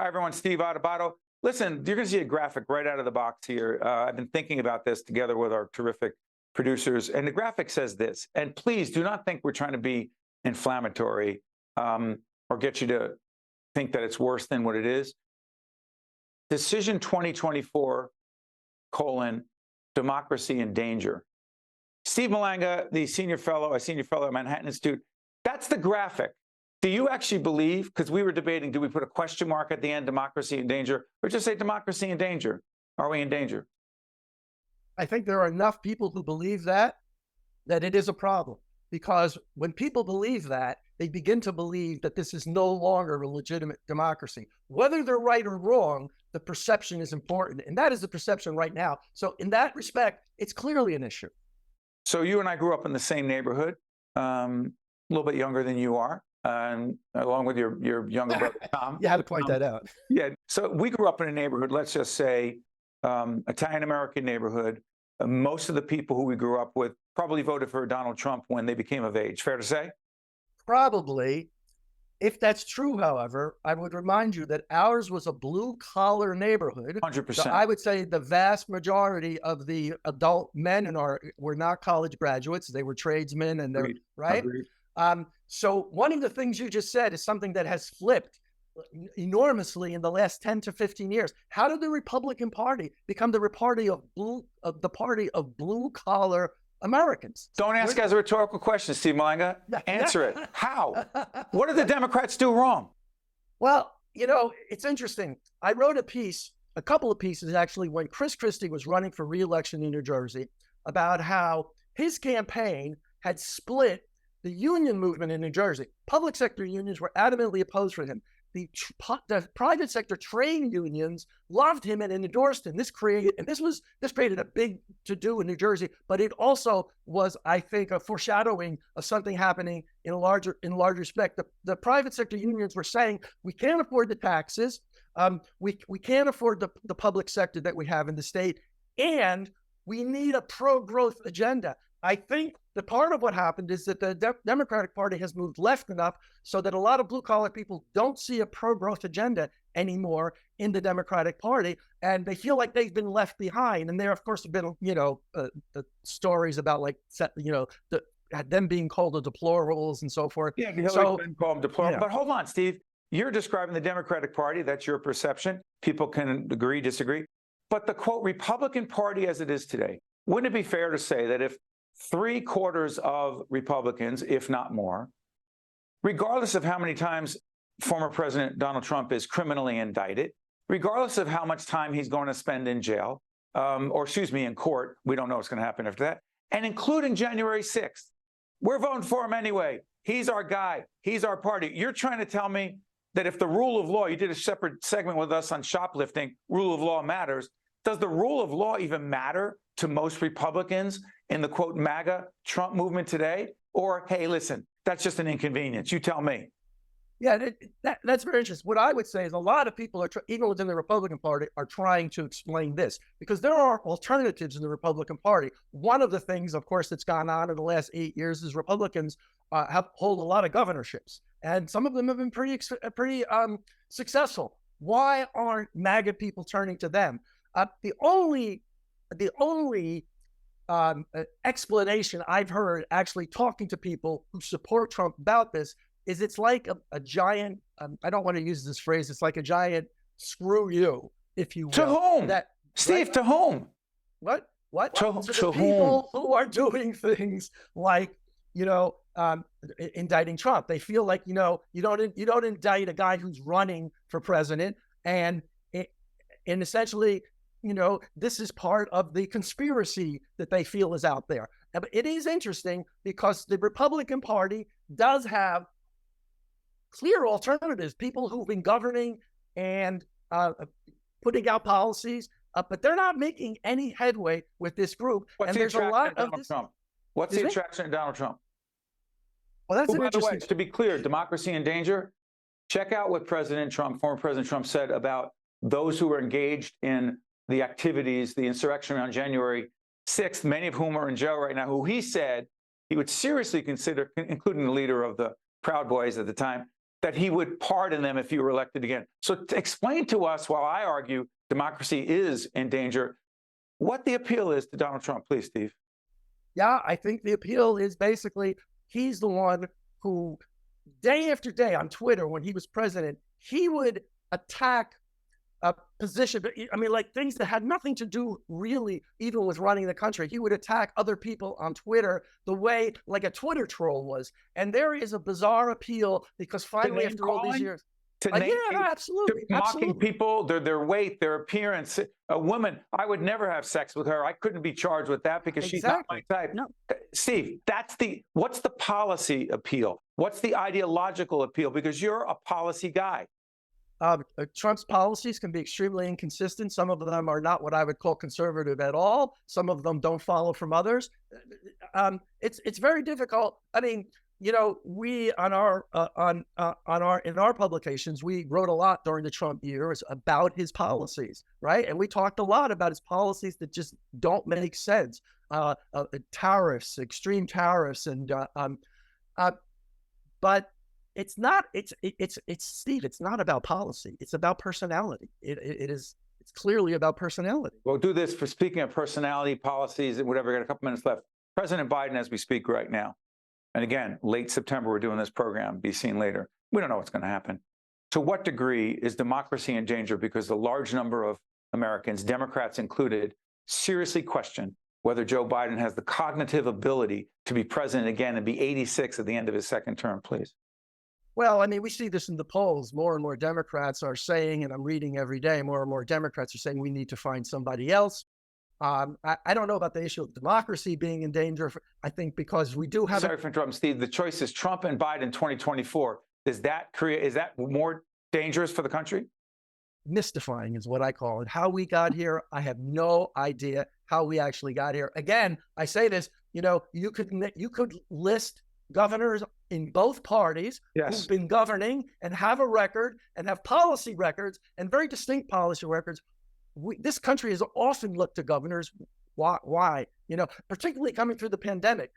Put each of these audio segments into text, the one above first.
Hi, everyone. Steve Adubato. Listen, you're going to see a graphic right out of the box here. I've been thinking about this together with our terrific producers, and the graphic says this. And please do not think we're trying to be inflammatory or get you to think that it's worse than what it is. Decision 2024, democracy in danger. Steve Malanga, a senior fellow at Manhattan Institute, that's the graphic. Do you actually believe, because we were debating, do we put a question mark at the end, democracy in danger, or just say democracy in danger? Are we in danger? I think there are enough people who believe that it is a problem. Because when people believe that, they begin to believe that this is no longer a legitimate democracy. Whether they're right or wrong, the perception is important. And that is the perception right now. So in that respect, it's clearly an issue. So you and I grew up in the same neighborhood, a little bit younger than you are, along with your younger brother, Tom. You had to point that out. Yeah. So we grew up in a neighborhood, let's just say, Italian-American neighborhood. Most of the people who we grew up with probably voted for Donald Trump when they became of age. Fair to say? Probably. If that's true, however, I would remind you that ours was a blue-collar neighborhood. 100%. So I would say the vast majority of the adult men in our were not college graduates. They were tradesmen, and they're right. Agreed. So one of the things you just said is something that has flipped enormously in the last 10 to 15 years. How did the Republican Party become the party of blue-collar Americans? Don't ask as a rhetorical question, Steve Malanga. Answer it. How? What did the Democrats do wrong? Well, you know, it's interesting. I wrote a couple of pieces actually, when Chris Christie was running for re-election in New Jersey, about how his campaign had split the union movement in New Jersey. Public sector unions were adamantly opposed for him. The private sector trade unions loved him and endorsed him. This created a big to-do in New Jersey, but it also was, I think, a foreshadowing of something happening in larger respect. The private sector unions were saying, we can't afford the taxes, we can't afford the public sector that we have in the state, and we need a pro-growth agenda. I think the part of what happened is that the Democratic Party has moved left enough so that a lot of blue-collar people don't see a pro-growth agenda anymore in the Democratic Party, and they feel like they've been left behind. And there, of course, have been, the stories about, like, them being called the deplorables and so forth. Yeah, Hillary's been called deplorable. But hold on, Steve. You're describing the Democratic Party. That's your perception. People can agree, disagree. But the, quote, Republican Party as it is today, wouldn't it be fair to say that if 3/4 of Republicans, if not more, regardless of how many times former President Donald Trump is criminally indicted, regardless of how much time he's going to spend in jail, in court, we don't know what's going to happen after that, and including January 6th, we're voting for him anyway. He's our guy. He's our party. You're trying to tell me that if the rule of law, you did a separate segment with us on shoplifting, rule of law matters. Does the rule of law even matter to most Republicans in the, quote, MAGA Trump movement today? Or, hey, listen, that's just an inconvenience. You tell me. Yeah, that's very interesting. What I would say is a lot of people, even within the Republican Party, are trying to explain this, because there are alternatives in the Republican Party. One of the things, of course, that's gone on in the last 8 years is Republicans hold a lot of governorships, and some of them have been pretty successful. Why aren't MAGA people turning to them? The only explanation I've heard, actually talking to people who support Trump about this, is it's like a giant, I don't want to use this phrase, it's like a giant screw you, if you will. To whom? Steve, right? To whom? What? To the people who are doing things like, indicting Trump. They feel like, you don't indict a guy who's running for president, and essentially, this is part of the conspiracy that they feel is out there. But it is interesting because the Republican Party does have clear alternatives, people who've been governing and putting out policies, but they're not making any headway with this group. What's the attraction of Donald Trump? What's the attraction of Donald Trump? Well, that's by interesting. the way, to be clear, democracy in danger. Check out what President Trump, former President Trump, said about those who were engaged in the activities, the insurrection around January 6th, many of whom are in jail right now, who he said he would seriously consider, including the leader of the Proud Boys at the time, that he would pardon them if he were elected again. So explain to us, while I argue democracy is in danger, what the appeal is to Donald Trump, please, Steve. Yeah, I think the appeal is basically he's the one who, day after day on Twitter, when he was president, he would attack a position. I mean, like things that had nothing to do really even with running the country. He would attack other people on Twitter the way like a Twitter troll was. And there is a bizarre appeal because finally, after all these years, absolutely, mocking people, their weight, their appearance. A woman, I would never have sex with her. I couldn't be charged with that because she's not my type. No. Steve, what's the policy appeal? What's the ideological appeal? Because you're a policy guy. Trump's policies can be extremely inconsistent. Some of them are not what I would call conservative at all. Some of them don't follow from others. It's very difficult. I mean, you know, we in our publications, we wrote a lot during the Trump years about his policies, right? And we talked a lot about his policies that just don't make sense. Tariffs, extreme tariffs, and but it's not. It's Steve. It's not about policy. It's about personality. It's clearly about personality. We'll do this for speaking of personality, policies, and whatever. We got a couple minutes left. President Biden, as we speak right now. And again, late September, we're doing this program, be seen later. We don't know what's going to happen. To what degree is democracy in danger because the large number of Americans, Democrats included, seriously question whether Joe Biden has the cognitive ability to be president again and be 86 at the end of his second term, please? Well, I mean, we see this in the polls. More and more Democrats are saying, and I'm reading every day, more and more Democrats are saying we need to find somebody else. I don't know about the issue of democracy being in danger. I think because we do have. Sorry for interrupting, Steve. The choice is Trump and Biden 2024. Is that more dangerous for the country? Mystifying is what I call it. How we got here, I have no idea how we actually got here. Again, I say this. You know, you could list governors in both parties who've been governing and have a record and have policy records and very distinct policy records. This country has often looked to governors. Why? You know, particularly coming through the pandemic.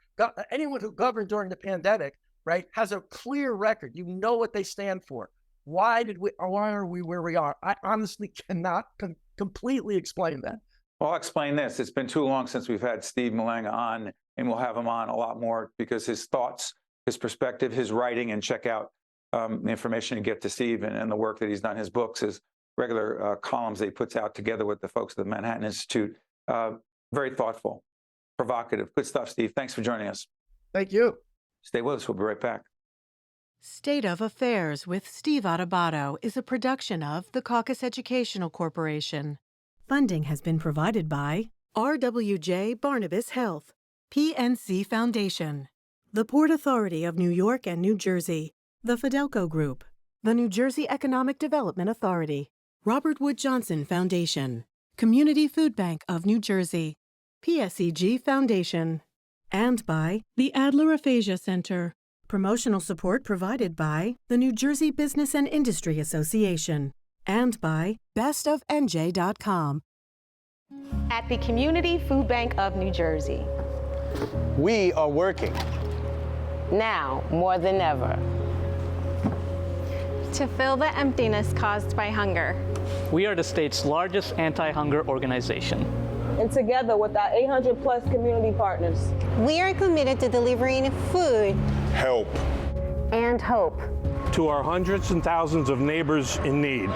Anyone who governed during the pandemic, right, has a clear record. You know what they stand for. Why are we where we are? I honestly cannot completely explain that. Well, I'll explain this. It's been too long since we've had Steve Malanga on, and we'll have him on a lot more because his thoughts, his perspective, his writing, and check out the information you get to Steve and the work that he's done. His books, his regular columns that he puts out together with the folks at the Manhattan Institute. Very thoughtful, provocative, good stuff, Steve. Thanks for joining us. Thank you. Stay with us. We'll be right back. State of Affairs with Steve Adubato is a production of the Caucus Educational Corporation. Funding has been provided by RWJ Barnabas Health, PNC Foundation, the Port Authority of New York and New Jersey, the Fidelco Group, the New Jersey Economic Development Authority, Robert Wood Johnson Foundation, Community Food Bank of New Jersey, PSEG Foundation, and by the Adler Aphasia Center. Promotional support provided by the New Jersey Business and Industry Association and by bestofnj.com. At the Community Food Bank of New Jersey. We are working. Now more than ever. To fill the emptiness caused by hunger. We are the state's largest anti-hunger organization. And together with our 800+ community partners, we are committed to delivering food, help, and hope to our hundreds and thousands of neighbors in need.